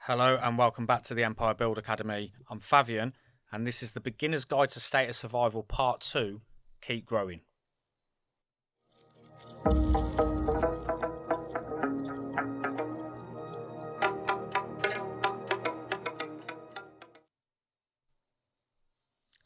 Hello and welcome back to the Empire Build Academy. I'm Fabian and this is the Beginner's Guide to Status Survival Part 2, Keep Growing.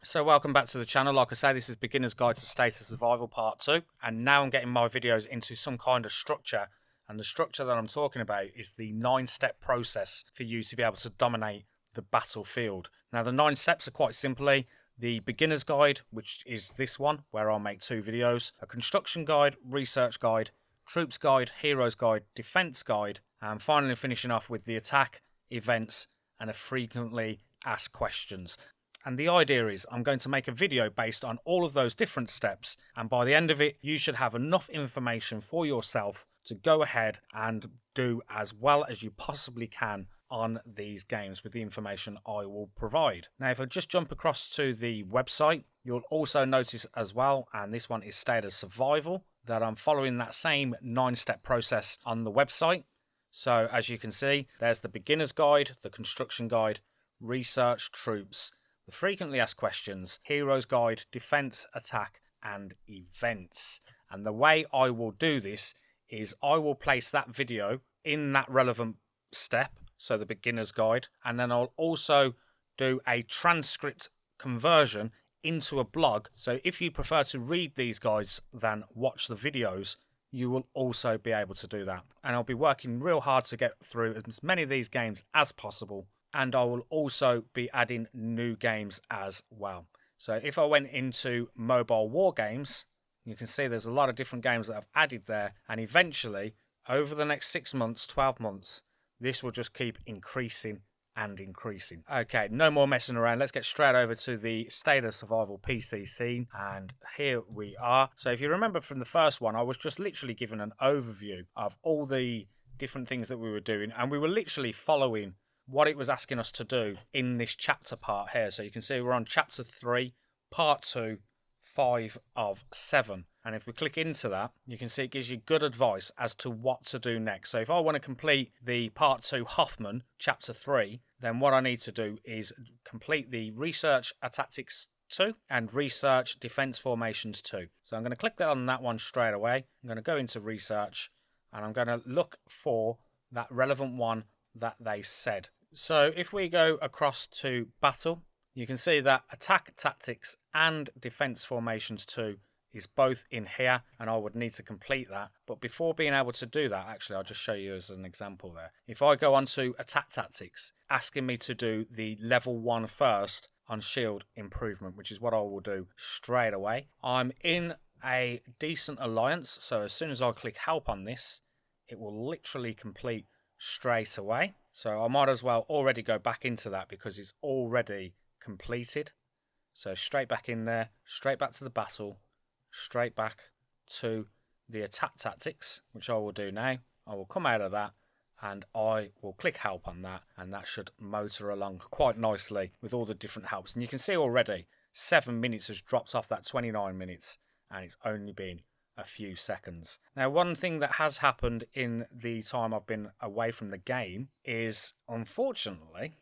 So welcome back to the channel. Like I say, this is Beginner's Guide to Status Survival Part 2, and now I'm getting my videos into some kind of structure, and the structure that I'm talking about is the 9-step process for you to be able to dominate the battlefield. Now the 9 steps are quite simply the Beginner's Guide, which is this one where I'll make 2 videos, a Construction Guide, Research Guide, Troops Guide, Heroes Guide, Defense Guide, and finally finishing off with the Attack, Events and a Frequently Asked Questions. And the idea is I'm going to make a video based on all of those different steps, and by the end of it you should have enough information for yourself to go ahead and do as well as you possibly can on these games with the information I will provide. Now if I just jump across to the website, you'll also notice as well, and this one is Status Survival, that I'm following that same 9-step process on the website. So as you can see, there's the Beginner's Guide, the Construction Guide, Research, Troops, the Frequently Asked Questions, Heroes Guide, Defense, Attack and Events. And the way I will do this is I will place that video in that relevant step, so the Beginner's Guide, and then I'll also do a transcript conversion into a blog. So if you prefer to read these guides than watch the videos, you will also be able to do that. And I'll be working real hard to get through as many of these games as possible, and I will also be adding new games as well. So if I went into mobile war games, you can see there's a lot of different games that I've added there, and eventually over the next 6 months, 12 months, this will just keep increasing and increasing. Okay, no more messing around. Let's get straight over to the Status Survival PC scene, and here we are. So if you remember from the first one, I was just literally given an overview of all the different things that we were doing, and we were literally following what it was asking us to do in this chapter part here. So you can see we're on chapter 3, part 2, 5 of 7. And if we click into that, you can see it gives you good advice as to what to do next. So if I want to complete the part 2 Hoffman, chapter 3, then what I need to do is complete the Research Tactics 2 and Research Defense Formations 2. So I'm going to click on that one straight away. I'm going to go into Research and I'm going to look for that relevant one that they said. So if we go across to Battle, you can see that Attack Tactics and Defense Formations 2 is both in here, and I would need to complete that. But before being able to do that, actually I'll just show you as an example there. If I go on to Attack Tactics, asking me to do the level 1 first on shield improvement, which is what I will do straight away. I'm in a decent alliance, so as soon as I click help on this, it will literally complete straight away. So I might as well already go back into that because it's already completed. So straight back in there, straight back to the battle, straight back to the Attack Tactics, which I will do now. I will come out of that and I will click help on that, and that should motor along quite nicely with all the different helps. And you can see already 7 minutes has dropped off that 29 minutes, and it's only been a few seconds. Now, one thing that has happened in the time I've been away from the game is, unfortunately,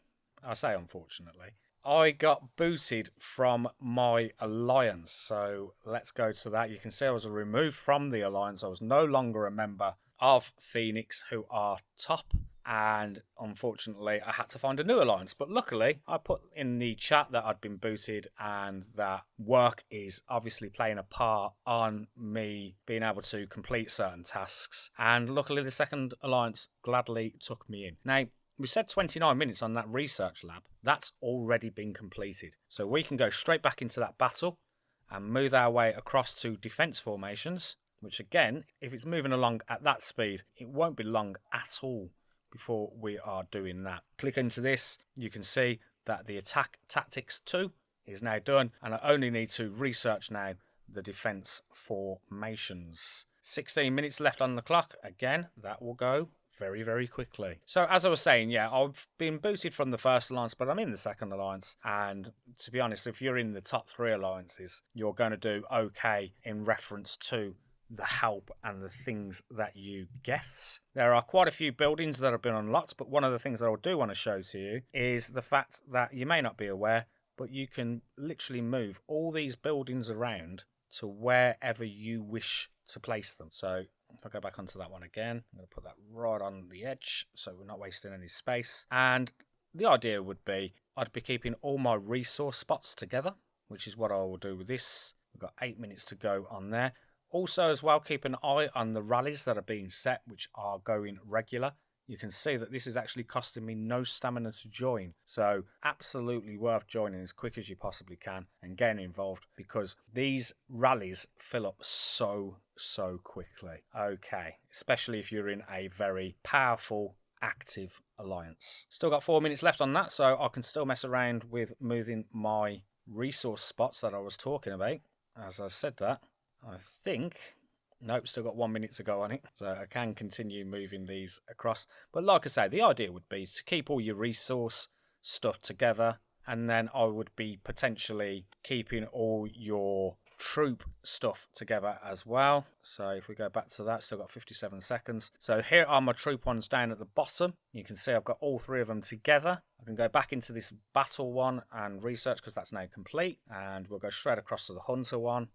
I say unfortunately, I got booted from my alliance. So let's go to that. You can see I was removed from the alliance. I was no longer a member of Phoenix, who are top, and unfortunately I had to find a new alliance. But luckily I put in the chat that I'd been booted and that work is obviously playing a part on me being able to complete certain tasks, and luckily the second alliance gladly took me in. Now we said 29 minutes on that research lab. That's already been completed, so we can go straight back into that battle and move our way across to defense formations, which again, if it's moving along at that speed, it won't be long at all before we are doing that. Click into this, you can see that the Attack Tactics 2 is now done, and I only need to research now the defense formations. 16 minutes left on the clock. Again, that will go very, very quickly. So as I was saying, yeah, I've been booted from the first alliance, but I'm in the second alliance, and to be honest, if you're in the top 3 alliances, you're going to do okay in reference to the help and the things that you get. There are quite a few buildings that have been unlocked, but one of the things that I do want to show to you is the fact that you may not be aware, but you can literally move all these buildings around to wherever you wish to place them. So if I go back onto that one again, I'm going to put that right on the edge so we're not wasting any space. And the idea would be I'd be keeping all my resource spots together, which is what I will do with this. We've got 8 minutes to go on there. Also as well, keep an eye on the rallies that are being set, which are going regular. You can see that this is actually costing me no stamina to join. So absolutely worth joining as quick as you possibly can and getting involved, because these rallies fill up so quickly. Okay, especially if you're in a very powerful, active alliance. Still got 4 minutes left on that, so I can still mess around with moving my resource spots that I was talking about. As I said that, I think... Nope, still got 1 minute to go on it, so I can continue moving these across. But like I say, the idea would be to keep all your resource stuff together, and then I would be potentially keeping all your troop stuff together as well. So if we go back to that, still got 57 seconds. So here are my troop ones down at the bottom. You can see I've got all three of them together. I can go back into this battle one and research because that's now complete, and we'll go straight across to the hunter one.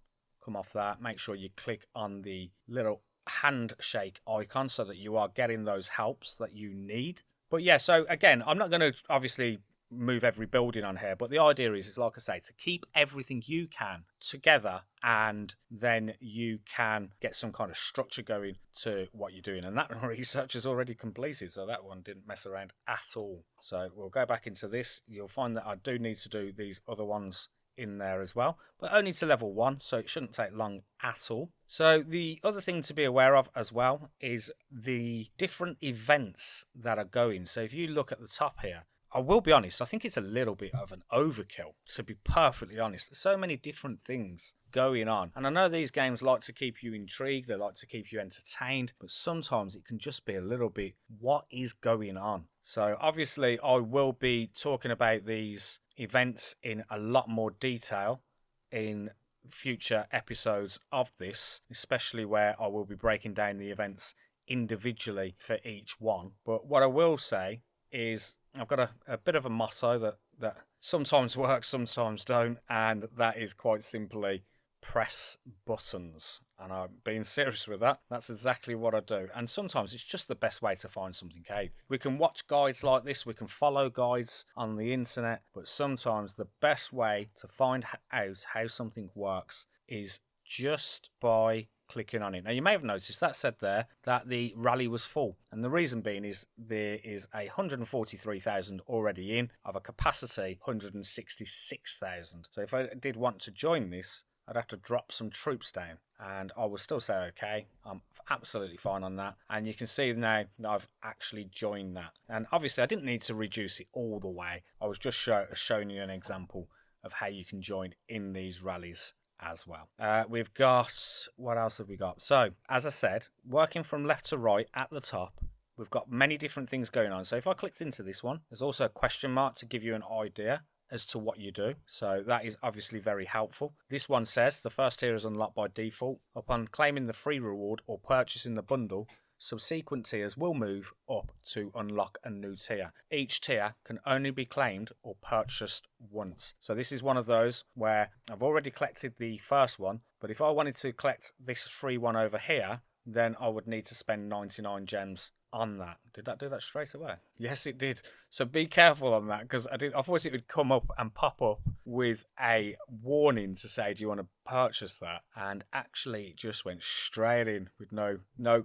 Come off that, make sure you click on the little handshake icon so that you are getting those helps that you need. But yeah, so again, I'm not going to obviously move every building on here, but the idea is like I say, to keep everything you can together, and then you can get some kind of structure going to what you're doing. And that research is already completed, so that one didn't mess around at all. So we'll go back into this. You'll find that I do need to do these other ones in there as well, but only to level 1, so it shouldn't take long at all. So the other thing to be aware of as well is the different events that are going. So if you look at the top here, I will be honest, I think it's a little bit of an overkill, to be perfectly honest. There's so many different things going on, and I know these games like to keep you intrigued, they like to keep you entertained, but sometimes it can just be a little bit, what is going on? So obviously I will be talking about these events in a lot more detail in future episodes of this, especially where I will be breaking down the events individually for each one. But what I will say is I've got a bit of a motto that sometimes works, sometimes don't, and that is quite simply press buttons. And I'm being serious with that. That's exactly what I do. And sometimes it's just the best way to find something out. We can watch guides like this, we can follow guides on the internet, but sometimes the best way to find out how something works is just by clicking on it. Now you may have noticed that said there that the rally was full, and the reason being is there is 143,000 already in of a capacity 166,000. So if I did want to join this, I'd have to drop some troops down, and I will still say okay, I'm absolutely fine on that. And you can see now I've actually joined that, and obviously I didn't need to reduce it all the way. I was just showing you an example of how you can join in these rallies as well. We've got, what else have we got? So as I said, working from left to right at the top, we've got many different things going on. So if I clicked into this one, there's also a question mark to give you an idea as to what you do. So that is obviously very helpful. This one says the first tier is unlocked by default. Upon claiming the free reward or purchasing the bundle, subsequent tiers will move up to unlock a new tier. Each tier can only be claimed or purchased once. So this is one of those where I've already collected the first one, but if I wanted to collect this free one over here, then I would need to spend 99 gems on that. Did that do that straight away? Yes, it did. So be careful on that, because I thought it would come up and pop up with a warning to say, do you want to purchase that? And actually it just went straight in with no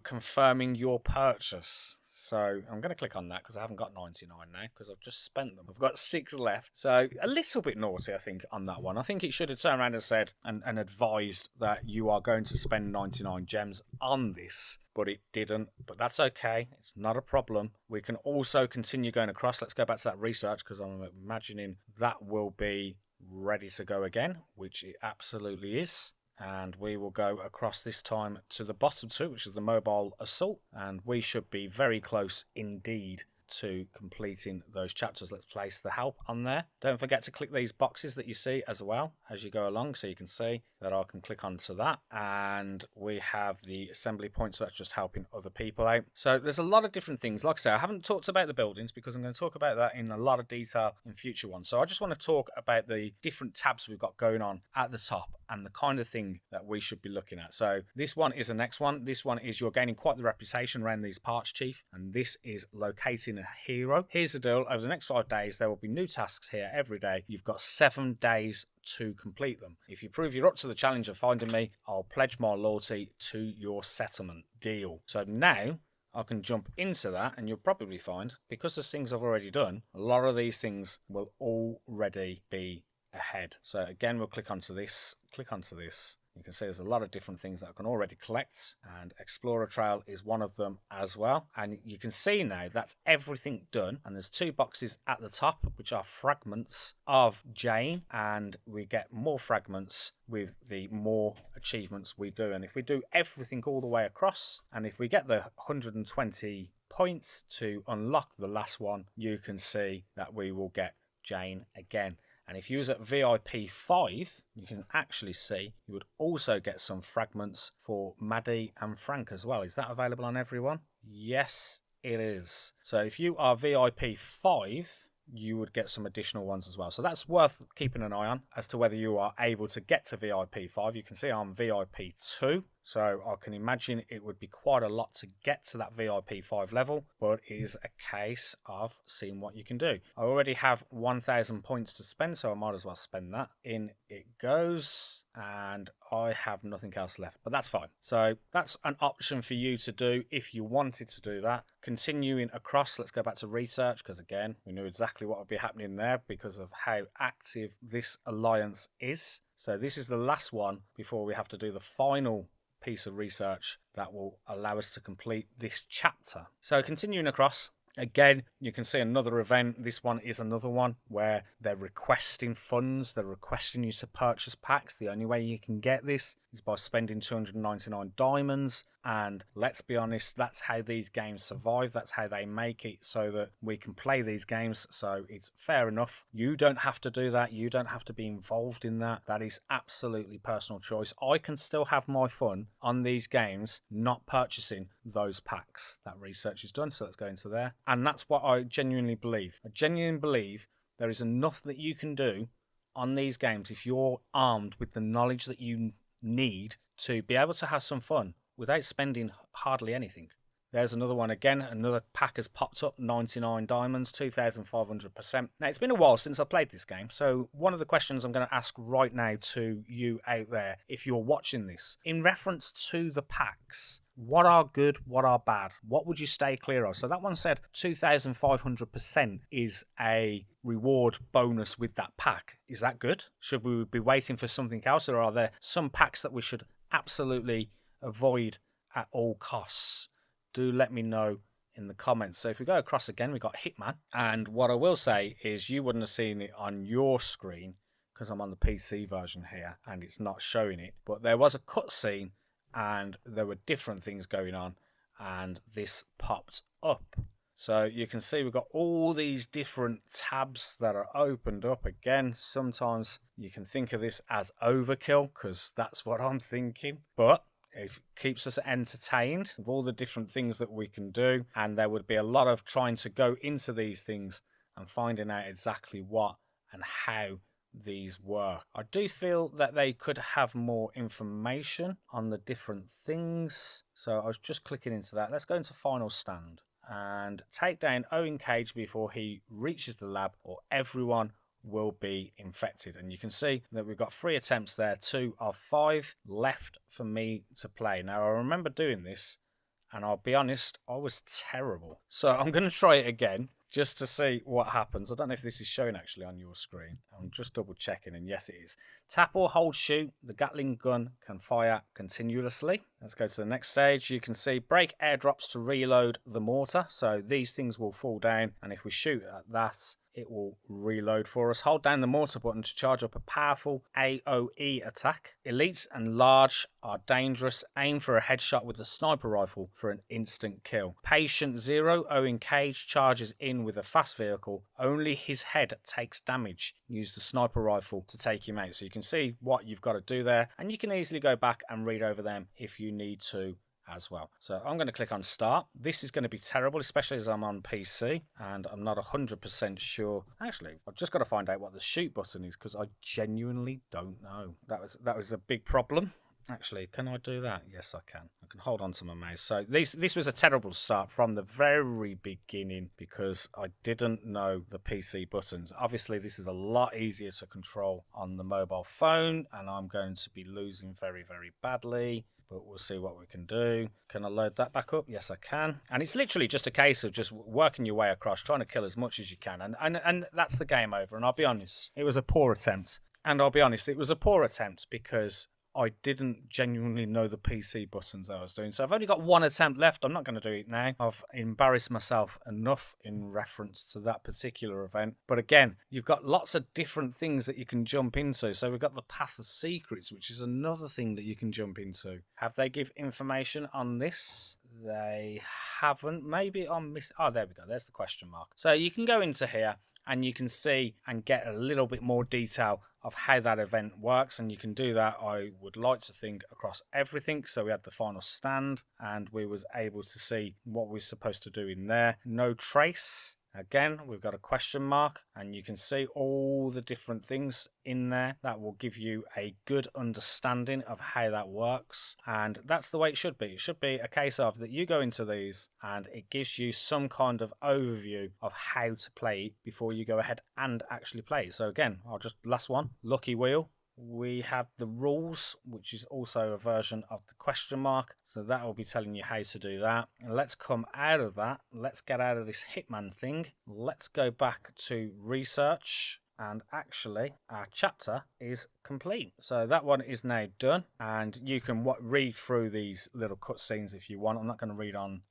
confirming your purchase. So I'm going to click on that because I haven't got 99 now because I've just spent them. I've got 6 left. So a little bit naughty, I think, on that one. I think it should have turned around and said and advised that you are going to spend 99 gems on this, but it didn't. But that's okay. It's not a problem. We can also continue going across. Let's go back to that research because I'm imagining that will be ready to go again, which it absolutely is. And we will go across this time to the bottom 2, which is the mobile assault, and we should be very close indeed to completing those chapters. Let's place the help on there. Don't forget to click these boxes that you see as well as you go along, so you can see that I can click onto that. And we have the assembly point, so that's just helping other people out. So there's a lot of different things. Like I say, I haven't talked about the buildings because I'm going to talk about that in a lot of detail in future ones. So I just want to talk about the different tabs we've got going on at the top and the kind of thing that we should be looking at. So this one is the next one. This one is you're gaining quite the reputation around these parts, Chief, and this is locating a hero. Here's the deal. Over the next 5 days, there will be new tasks here every day. You've got 7 days to complete them. If you prove you're up to the challenge of finding me, I'll pledge my loyalty to your settlement deal. So now I can jump into that, and you'll probably find, because there's things I've already done, a lot of these things will already be ahead. So again, we'll click onto this. You can see there's a lot of different things that I can already collect, and Explorer Trail is one of them as well. And you can see now that's everything done, and there's 2 boxes at the top which are fragments of Jane, and we get more fragments with the more achievements we do. And if we do everything all the way across, and if we get the 120 points to unlock the last one, you can see that we will get Jane again. And if you was at VIP 5, you can actually see you would also get some fragments for Maddie and Frank as well. Is that available on everyone? Yes, it is. So if you are VIP 5, you would get some additional ones as well. So that's worth keeping an eye on as to whether you are able to get to VIP 5. You can see I'm VIP 2. So I can imagine it would be quite a lot to get to that VIP 5 level, but it is a case of seeing what you can do. I already have 1,000 points to spend, so I might as well spend that. In it goes, and I have nothing else left, but that's fine. So that's an option for you to do if you wanted to do that. Continuing across, let's go back to research, because again, we knew exactly what would be happening there because of how active this alliance is. So this is the last one before we have to do the final piece of research that will allow us to complete this chapter. So continuing across, again, you can see another event. This one is another one where they're requesting funds. They're requesting you to purchase packs. The only way you can get this is by spending 299 diamonds. And let's be honest, that's how these games survive. That's how they make it so that we can play these games. So it's fair enough. You don't have to do that. You don't have to be involved in that. That is absolutely personal choice. I can still have my fun on these games, not purchasing those packs. That research is done, so let's go into there. And that's what I genuinely believe. I genuinely believe there is enough that you can do on these games if you're armed with the knowledge that you need to be able to have some fun without spending hardly anything. There's another one again. Another pack has popped up, 99 diamonds, 2,500%. Now, it's been a while since I played this game, so one of the questions I'm going to ask right now to you out there, if you're watching this, in reference to the packs, what are good, what are bad? What would you stay clear of? So that one said 2,500% is a reward bonus with that pack. Is that good? Should we be waiting for something else, or are there some packs that we should absolutely avoid at all costs? Do let me know in the comments. So if we go across again, we've got Hitman. And what I will say is you wouldn't have seen it on your screen because I'm on the PC version here and it's not showing it. But there was a cutscene and there were different things going on and this popped up. So you can see we've got all these different tabs that are opened up. Again, sometimes you can think of this as overkill because that's what I'm thinking. But it keeps us entertained with all the different things that we can do. And there would be a lot of trying to go into these things and finding out exactly what and how these work. I do feel that they could have more information on the different things. So I was just clicking into that. Let's go into Final Stand and take down Owen Cage before he reaches the lab, or everyone will be infected. And you can see that we've got 3 attempts there, 2 of 5 left for me to play. Now I remember doing this and I'll be honest, I was terrible. So I'm going to try it again just to see what happens. I don't know if this is showing actually on your screen. I'm just double checking, and yes it is. Tap or hold shoot. The Gatling gun can fire continuously. Let's go to the next stage. You can see break airdrops to reload the mortar. So these things will fall down, and if we shoot at that, it will reload for us. Hold down the mortar button to charge up a powerful AoE attack. Elites and large are dangerous. Aim for a headshot with the sniper rifle for an instant kill. Patient Zero, Owen Cage, charges in with a fast vehicle. Only his head takes damage. Use the sniper rifle to take him out. So you can see what you've got to do there, and you can easily go back and read over them if you need to as well. So I'm going to click on start. This is going to be terrible, especially as I'm on PC and I'm not 100% sure. Actually, I've just got to find out what the shoot button is because I genuinely don't know. That was a big problem. Actually, can I do that? Yes, I can. I can hold on to my mouse. So this was a terrible start from the very beginning because I didn't know the PC buttons. Obviously, this is a lot easier to control on the mobile phone, and I'm going to be losing very badly. But we'll see what we can do. Can I load that back up? Yes, I can. And it's literally just a case of just working your way across, trying to kill as much as you can. And that's the game over. And I'll be honest, it was a poor attempt. And I'll be honest, it was a poor attempt because I didn't genuinely know the PC buttons I was doing. So I've only got one attempt left. I'm not going to do it now. I've embarrassed myself enough in reference to that particular event. But again, you've got lots of different things that you can jump into. So we've got the Path of Secrets, which is another thing that you can jump into. Have they give information on this? They haven't. Maybe I'm missing. Oh, there we go. There's the question mark. So you can go into here and you can see and get a little bit more detail of how that event works, and you can do that, I would like to think, across everything. So we had the final stand and we was able to see what we're supposed to do in there. No trace. Again, we've got a question mark, and you can see all the different things in there. That will give you a good understanding of how that works, and that's the way it should be. It should be a case of that you go into these and it gives you some kind of overview of how to play before you go ahead and actually play. So again, I'll just last one, lucky wheel. We have the rules, which is also a version of the question mark. So that will be telling you how to do that. And let's come out of that. Let's get out of this Hitman thing. Let's go back to research. And actually, our chapter is complete. So that one is now done. And you can read through these little cutscenes if you want. I'm not going to read on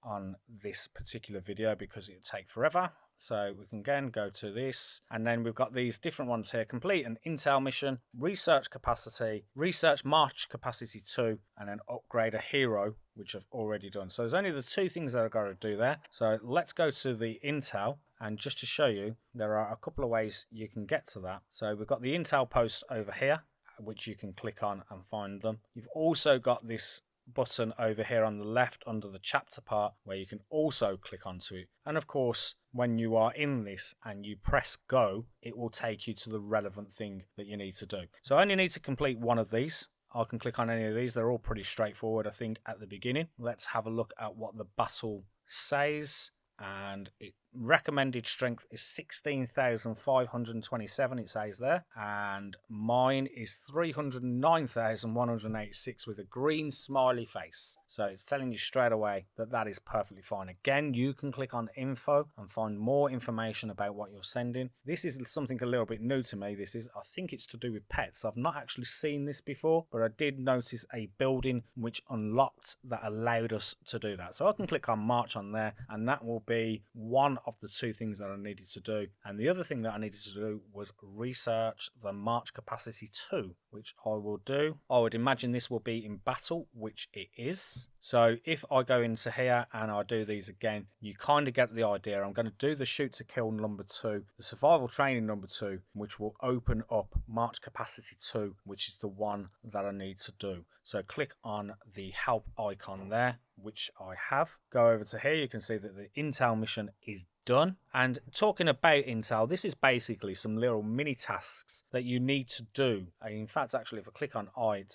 this particular video because it would take forever. So we can again go to this, and then we've got these different ones here. Complete an intel mission, research capacity, research march capacity 2, and then upgrade a hero, which I've already done. So there's only the two things that I've got to do there. So let's go to the intel, and just to show you, there are a couple of ways you can get to that. So we've got the intel post over here, which you can click on and find them. You've also got this button over here on the left under the chapter part where you can also click onto it, and of course when you are in this and you press go, it will take you to the relevant thing that you need to do. So I only need to complete one of these. I can click on any of these. They're all pretty straightforward, I think, at the beginning. Let's have a look at what the battle says. And it recommended strength is 16,527, it says there, and mine is 309,186 with a green smiley face. So it's telling you straight away that that is perfectly fine. Again, you can click on info and find more information about what you're sending. This is something a little bit new to me. I think it's to do with pets. I've not actually seen this before, but I did notice a building which unlocked that allowed us to do that. So I can click on march on there, and that will be one of the two things that I needed to do. And the other thing that I needed to do was research the march capacity 2, which I will do. I would imagine this will be in battle, which it is. So if I go into here and I do these again, you kind of get the idea. I'm going to do the shoot to kill number 2, the survival training number 2, which will open up march capacity 2, which is the one that I need to do. So click on the help icon there, which I have. Go over to here, you can see that the intel mission is done. And talking about intel, this is basically some little mini tasks that you need to do. In fact, actually, if I click on it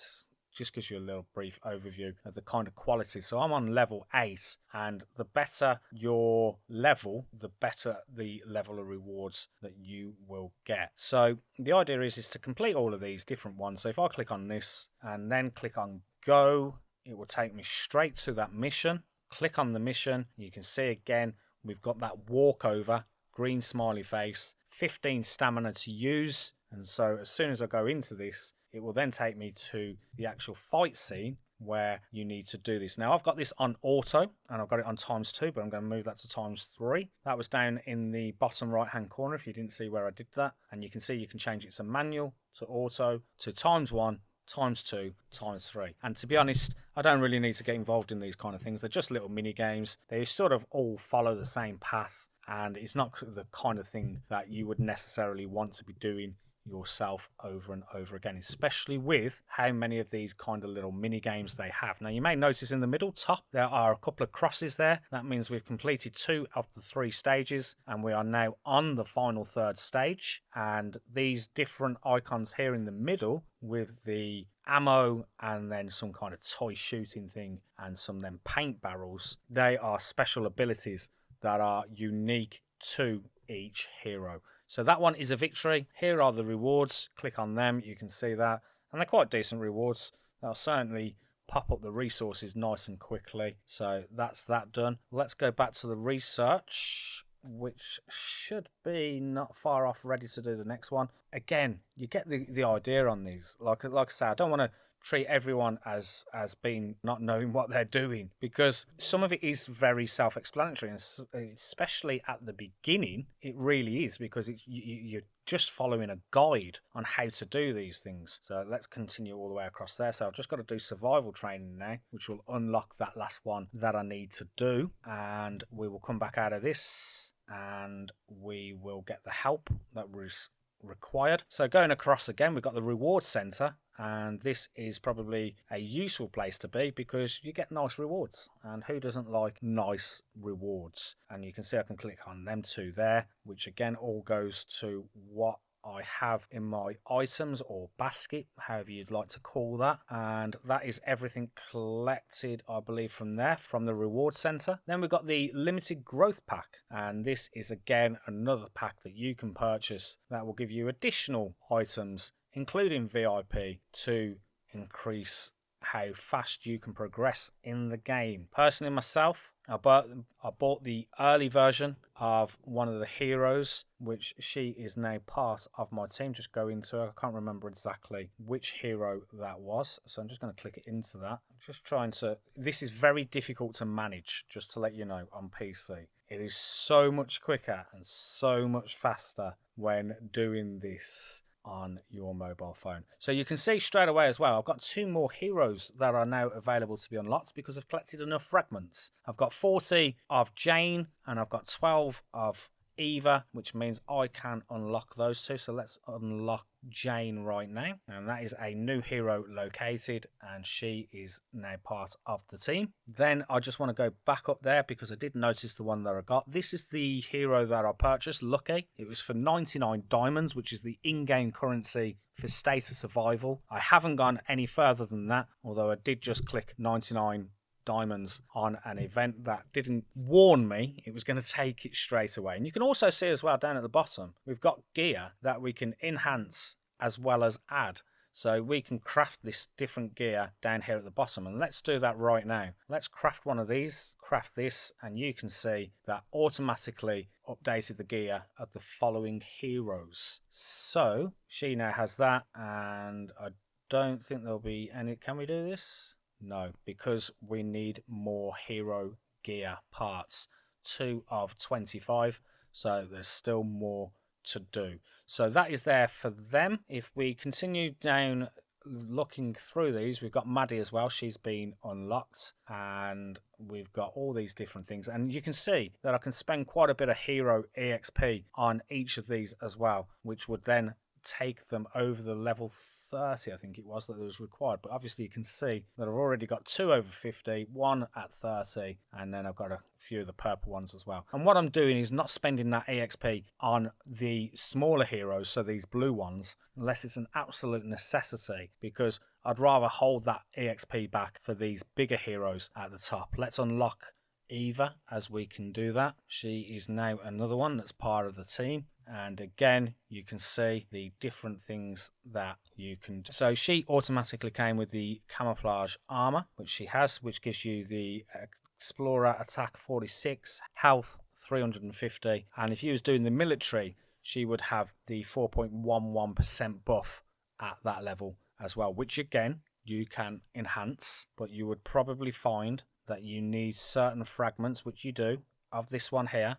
just gives you a little brief overview of the kind of quality. So I'm on level 8, and the better your level, the better the level of rewards that you will get. So the idea is to complete all of these different ones. So if I click on this and then click on go, it will take me straight to that mission. Click on the mission, you can see again we've got that walkover, green smiley face, 15 stamina to use. And so as soon as I go into this, it will then take me to the actual fight scene, where you need to do this. Now I've got this on auto and I've got it on ×2, but I'm going to move that to ×3. That was down in the bottom right hand corner if you didn't see where I did that, and you can see you can change it to manual, to auto, to ×1, ×2, ×3. And to be honest, I don't really need to get involved in these kind of things. They're just little mini games. They sort of all follow the same path, and it's not the kind of thing that you would necessarily want to be doing yourself over and over again, especially with how many of these kind of little mini games they have. Now you may notice in the middle top there are a couple of crosses there. That means we've completed 2 of the 3 stages and we are now on the final 3rd stage, and these different icons here in the middle with the ammo and then some kind of toy shooting thing and some then paint barrels, they are special abilities that are unique to each hero. So that one is a victory. Here are the rewards. Click on them. You can see that. And they're quite decent rewards. They'll certainly pop up the resources nice and quickly. So that's that done. Let's go back to the research, which should be not far off, ready to do the next one. Again, you get the idea on these. Like I say, I don't want to treat everyone as being not knowing what they're doing, because some of it is very self-explanatory, and especially at the beginning it really is, because you're just following a guide on how to do these things. So let's continue all the way across there. So I've just got to do survival training now, which will unlock that last one that I need to do, and we will come back out of this and we will get the help that was required. So going across again, we've got the reward center, and this is probably a useful place to be because you get nice rewards, and who doesn't like nice rewards? And you can see I can click on them 2 there, which again all goes to what I have in my items or basket, however you'd like to call that, and that is everything collected, I believe, from there, from the reward center. Then we've got the limited growth pack, and this is again another pack that you can purchase that will give you additional items, including VIP, to increase how fast you can progress in the game. Personally myself, I bought the early version of one of the heroes, which she is now part of my team. Just go into her. I can't remember exactly which hero that was, so I'm just going to click it into that. Just trying to... This is very difficult to manage, just to let you know, on PC. It is so much quicker and so much faster when doing this on your mobile phone. So you can see straight away as well, I've got 2 more heroes that are now available to be unlocked because I've collected enough fragments. I've got 40 of Jane and I've got 12 of Eva, which means I can unlock those 2. So let's unlock Jane right now, and that is a new hero located, and she is now part of the team. Then I just want to go back up there because I did notice the one that I got. This is the hero that I purchased, Lucky. It was for 99 diamonds, which is the in-game currency for State of Survival. I haven't gone any further than that, although I did just click 99 diamonds on an event that didn't warn me it was going to take it straight away. And you can also see as well down at the bottom, we've got gear that we can enhance as well as add. So we can craft this different gear down here at the bottom, and let's do that right now. Let's craft one of these, craft this, and you can see that automatically updated the gear of the following heroes. So she now has that, and I don't think there'll be any... Can we do this? No, because we need more hero gear parts, 2 of 25, so there's still more to do. So that is there for them. If we continue down looking through these, we've got Maddie as well. She's been unlocked, and we've got all these different things, and you can see that I can spend quite a bit of hero EXP on each of these as well, which would then take them over the level 30, I think it was, that was required. But obviously you can see that I've already got 2 over 50, 1 at 30, and then I've got a few of the purple ones as well. And what I'm doing is not spending that EXP on the smaller heroes, so these blue ones, unless it's an absolute necessity, because I'd rather hold that EXP back for these bigger heroes at the top. Let's unlock Eva as we can do that. She is now another one that's part of the team, and again you can see the different things that you can do. So she automatically came with the camouflage armor, which she has, which gives you the explorer attack 46, health 350, and if you was doing the military, she would have the 4.11% buff at that level as well, which again you can enhance, but you would probably find that you need certain fragments, which you do, of this one here,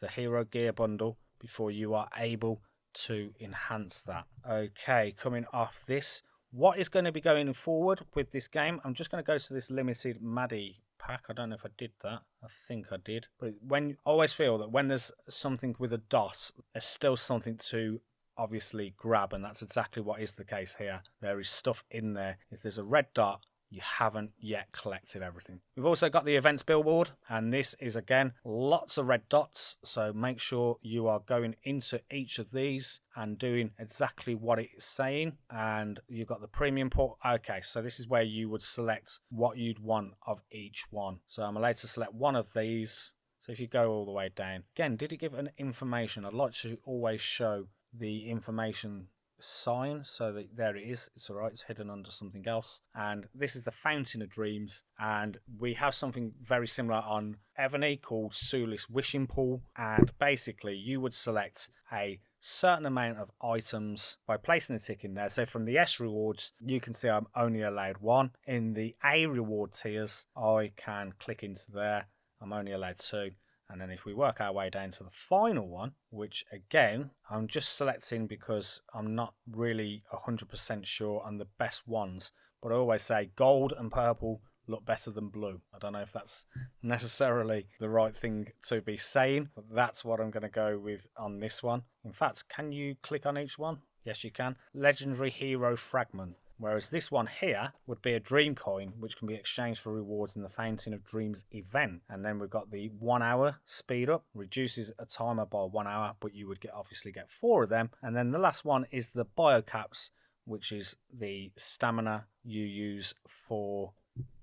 the Hero Gear Bundle, before you are able to enhance that. Okay, coming off this, what is going to be going forward with this game? I'm just going to go to this limited Maddie pack. I don't know if I did that. I think I did. But I always feel that when there's something with a dot, there's still something to obviously grab, and that's exactly what is the case here. There is stuff in there. If there's a red dot, you haven't yet collected everything. We've also got the events billboard, and this is again lots of red dots, so make sure you are going into each of these and doing exactly what it's saying. And you've got the premium port. Okay, so this is where you would select what you'd want of each one. So I'm allowed to select one of these. So if you go all the way down, again, did it give an information? I'd like to always show the information sign, so that there it is. It's all right, it's hidden under something else. And this is the Fountain of Dreams, and we have something very similar on Evany called Sulis Wishing Pool. And basically you would select a certain amount of items by placing a tick in there. So from the S rewards, you can see I'm only allowed one. In the A reward tiers, I can click into there, I'm only allowed two. And then if we work our way down to the final one, which again, I'm just selecting because I'm not really 100% sure on the best ones. But I always say gold and purple look better than blue. I don't know if that's necessarily the right thing to be saying, but that's what I'm going to go with on this one. In fact, can you click on each one? Yes, you can. Legendary Hero Fragment. Whereas this one here would be a dream coin, which can be exchanged for rewards in the Fountain of Dreams event. And then we've got the 1 hour speed up, reduces a timer by 1 hour, but you would obviously get 4 of them. And then the last one is the biocaps, which is the stamina you use for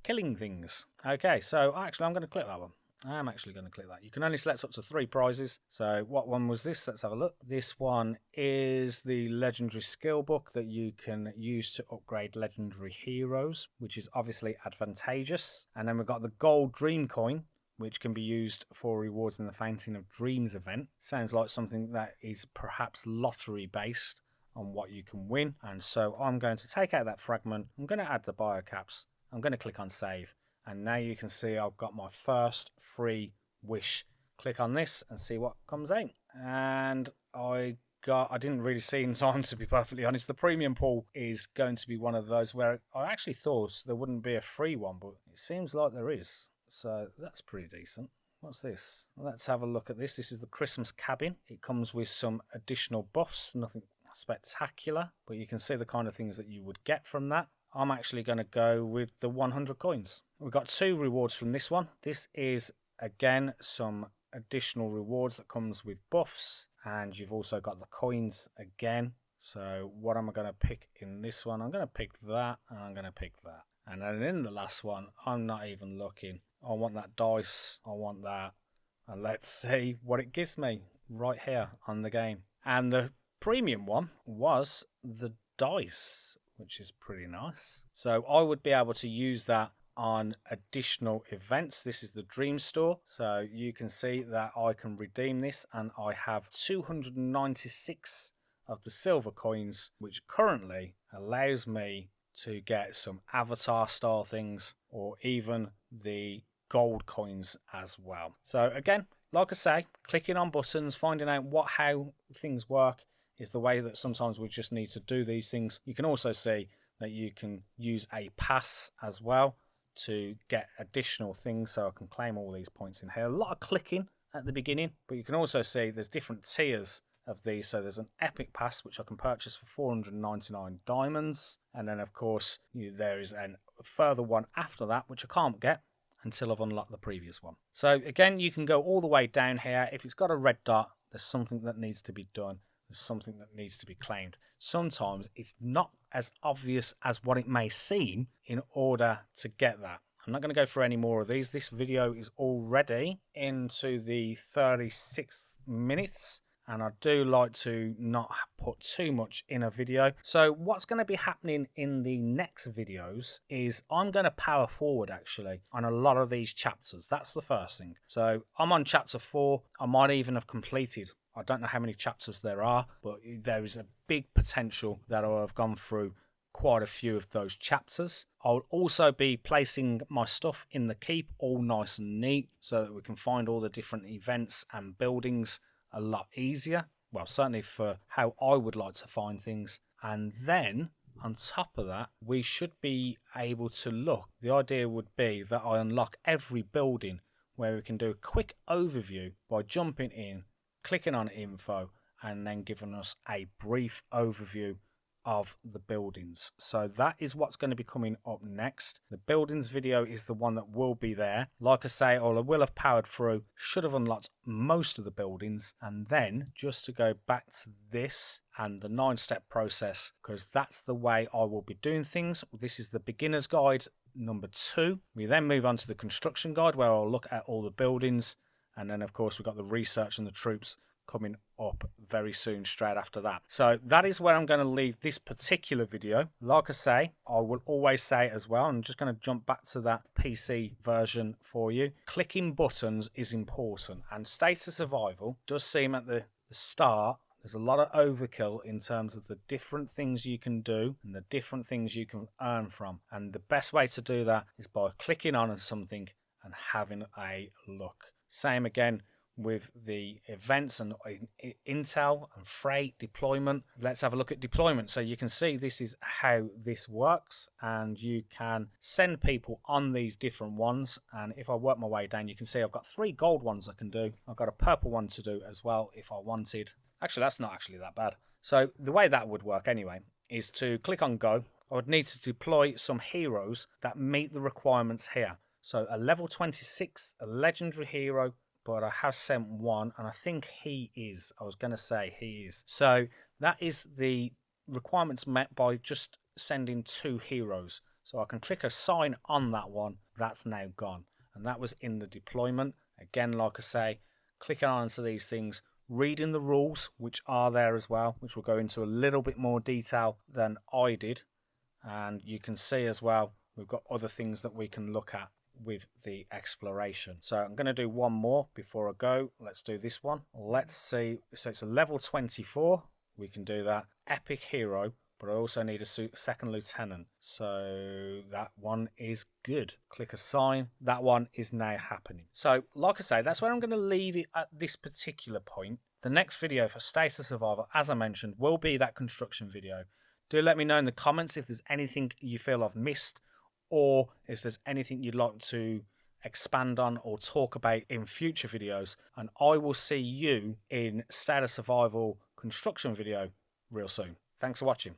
killing things. Okay, so actually I'm going to click that one. I'm actually going to click that. You can only select up to 3 prizes. So what one was this? Let's have a look. This one is the legendary skill book that you can use to upgrade legendary heroes, which is obviously advantageous. And then we've got the gold dream coin, which can be used for rewards in the Fountain of Dreams event. Sounds like something that is perhaps lottery based on what you can win. And so I'm going to take out that fragment. I'm going to add the biocaps. I'm going to click on save. And now you can see I've got my first free wish. Click on this and see what comes out. And I didn't really see in time, to be perfectly honest. The premium pool is going to be one of those where I actually thought there wouldn't be a free one, but it seems like there is. So that's pretty decent. What's this? Well, let's have a look at this. This is the Christmas cabin. It comes with some additional buffs, nothing spectacular, but you can see the kind of things that you would get from that. I'm actually going to go with the 100 coins. We've got 2 rewards from this one. This is, again, some additional rewards that comes with buffs. And you've also got the coins again. So what am I going to pick in this one? I'm going to pick that, and I'm going to pick that. And then in the last one, I'm not even looking. I want that dice. I want that. And let's see what it gives me right here on the game. And the premium one was the dice, which is pretty nice. So I would be able to use that on additional events. This is the Dream Store. So you can see that I can redeem this, and I have 296 of the silver coins, which currently allows me to get some avatar style things, or even the gold coins as well. So again, like I say, clicking on buttons, finding out how things work is the way that sometimes we just need to do these things. You can also see that you can use a pass as well to get additional things, so I can claim all these points in here. A lot of clicking at the beginning, but you can also see there's different tiers of these. So there's an epic pass, which I can purchase for 499 diamonds, and then of course there is a further one after that, which I can't get until I've unlocked the previous one. So again, you can go all the way down here. If it's got a red dot, there's something that needs to be done. There's something that needs to be claimed. Sometimes it's not as obvious as what it may seem in order to get that. I'm not going to go through any more of these. This video is already into the 36th minutes, and I do like to not put too much in a video. So what's going to be happening in the next videos is I'm going to power forward actually on a lot of these chapters. That's the first thing. So I'm on chapter 4. I might even have completed, I don't know how many chapters there are, but there is a big potential that I'll have gone through quite a few of those chapters. I'll also be placing my stuff in the keep all nice and neat so that we can find all the different events and buildings a lot easier. Well, certainly for how I would like to find things. And then on top of that, we should be able to look. The idea would be that I unlock every building where we can do a quick overview by jumping in, clicking on info, and then giving us a brief overview of the buildings. So that is what's going to be coming up next. The buildings video is the one that will be there. Like I say, I will have powered through, should have unlocked most of the buildings, and then just to go back to this and the 9-step process, because that's the way I will be doing things. This is the beginner's guide number 2. We then move on to the construction guide where I'll look at all the buildings, and then of course we've got the research and the troops coming up very soon straight after that. So that is where I'm going to leave this particular video. Like I say, I will always say as well, I'm just going to jump back to that PC version for you. Clicking buttons is important, and State of Survival does seem at the start there's a lot of overkill in terms of the different things you can do and the different things you can earn from. And the best way to do that is by clicking on something and having a look. Same again with the events and intel and freight deployment. Let's have a look at deployment. So you can see this is how this works, and you can send people on these different ones. And if I work my way down, you can see I've got 3 gold ones I can do. I've got a purple one to do as well if I wanted. Actually, that's not actually that bad. So the way that would work anyway is to click on go. I would need to deploy some heroes that meet the requirements here. So a level 26, a legendary hero, but I have sent one, and I think he is. I was going to say he is. So that is the requirements met by just sending 2 heroes. So I can click a sign on that one. That's now gone. And that was in the deployment. Again, like I say, clicking on to these things, reading the rules, which are there as well, which will go into a little bit more detail than I did. And you can see as well, we've got other things that we can look at with the exploration. So I'm going to do one more before I go. Let's do this one. Let's see. So it's a level 24. We can do that. Epic hero, but I also need a second lieutenant. So that one is good. Click assign. That one is now happening. So like I say, that's where I'm going to leave it at this particular point. The next video for State of Survival, as I mentioned, will be that construction video. Do let me know in the comments if there's anything you feel I've missed, or if there's anything you'd like to expand on or talk about in future videos. And I will see you in State of Survival construction video real soon. Thanks for watching.